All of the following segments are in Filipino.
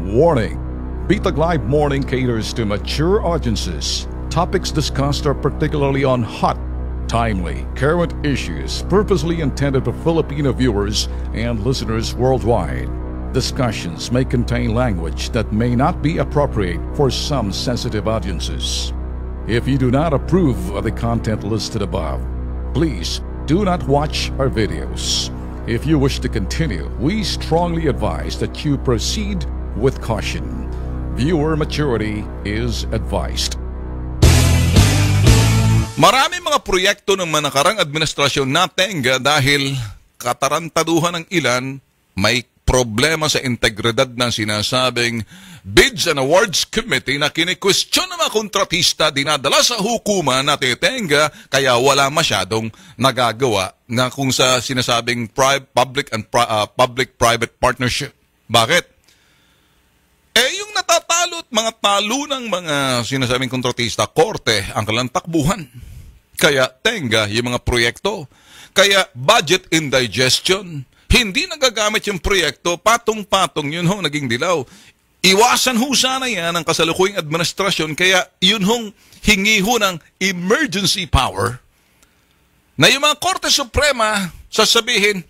Warning! Bitag Live Morning caters to mature audiences. Topics discussed are particularly on hot, timely, current issues purposely intended for Filipino viewers and listeners worldwide. Discussions may contain language that may not be appropriate for some sensitive audiences. If you do not approve of the content listed above, please do not watch our videos. If you wish to continue, we strongly advise that you proceed with caution. Viewer maturity is advised. Marami mga proyekto ng manakarang administrasyon natin dahil katarantaduhan ng ilan, may problema sa integridad ng sinasabing Bids and Awards Committee na kinikwestiyon ng mga kontratista dinadala sa hukuman na titenga kaya wala masyadong nagagawa na kung sa sinasabing public-private partnership. Bakit? Yung natatalo at mga talo ng mga sinasabing kontratista, korte ang kalantakbuhan. Kaya tenga yung mga proyekto. Kaya budget indigestion. Hindi nagagamit yung proyekto, patong-patong yun ho, naging dilaw. Iwasan ho sana yan ang kasalukuyang administrasyon, kaya yun hong hingi ho ng emergency power na yung mga Korte Suprema sasabihin,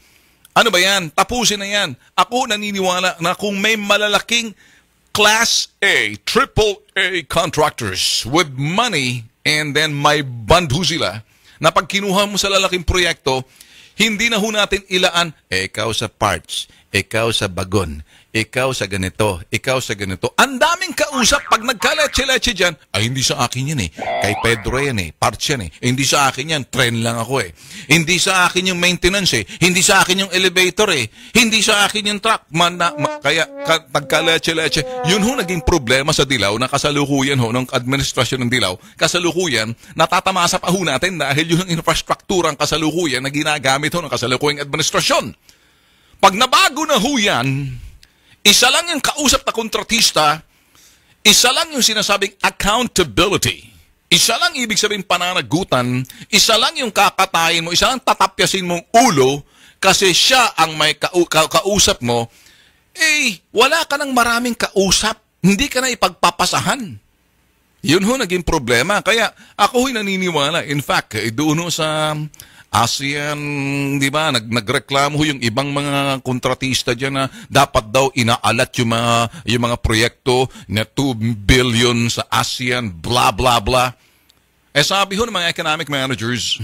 ano ba yan, tapusin na yan. Ako naniniwala na kung may malalaking Class A, Triple A contractors with money and then may band ho sila, na pag kinuha mo sa lalaking proyekto, hindi na ho natin ilaan, ikaw sa parts, ikaw sa bagon, ikaw sa ganito, ikaw sa ganito. Ang daming kausap, pag nagkaleche-leche dyan, ay hindi sa akin yan eh. Kay Pedro yan eh, parts yan eh. Hindi sa akin yan, tren lang ako eh. Hindi sa akin yung maintenance eh. Hindi sa akin yung elevator eh. Hindi sa akin yung truck. Kaya nagkaleche-leche. Yun ho naging problema sa Dilaw na kasalukuyan ho, ng administrasyon ng Dilaw, kasalukuyan, natatamasa pa ho natin dahil yun ang infrastrukturang kasalukuyan na ginagamit ho ng kasalukuyang administrasyon. Pag nabago na ho yan, isa lang yung kausap na kontratista, isa lang yung sinasabing accountability, isa lang ibig sabihin pananagutan, isa lang yung kakatayin mo, isa lang tatapyasin mong ulo kasi siya ang may kausap mo, wala ka ng maraming kausap, hindi ka na ipagpapasahan. Yun ho naging problema. Kaya ako ho'y naniniwala. In fact, doon ho sa ASEAN, di ba, nagreklamo yung ibang mga kontratista dyan na dapat daw inaalat yung mga proyekto na 2 billion sa ASEAN, blah, blah, blah. Sabi ho ng mga economic managers,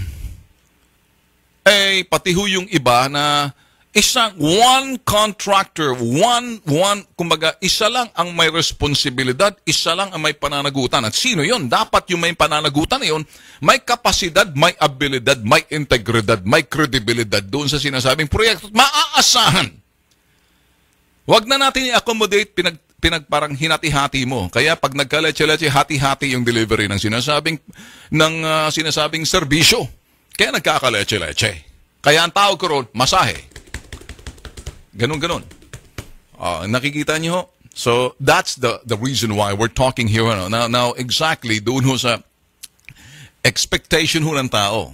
pati ho yung iba na one contractor, kumbaga, isa lang ang may responsibilidad, isa lang ang may pananagutan. At sino yon? Dapat yung may pananagutan na yun, may kapasidad, may abilidad, may integridad, may kredibilidad doon sa sinasabing proyekto. Maaasahan. Huwag na natin i-accommodate, parang hinati-hati mo. Kaya pag nagkaleche-leche, hati-hati yung delivery ng sinasabing serbisyo. Kaya nagkakaleche-leche. Kaya ang tawag ko ron, masahe. Ganon. Nakikita niyo? So, that's the reason why we're talking here. Now exactly, doon ho sa expectation ho ng tao.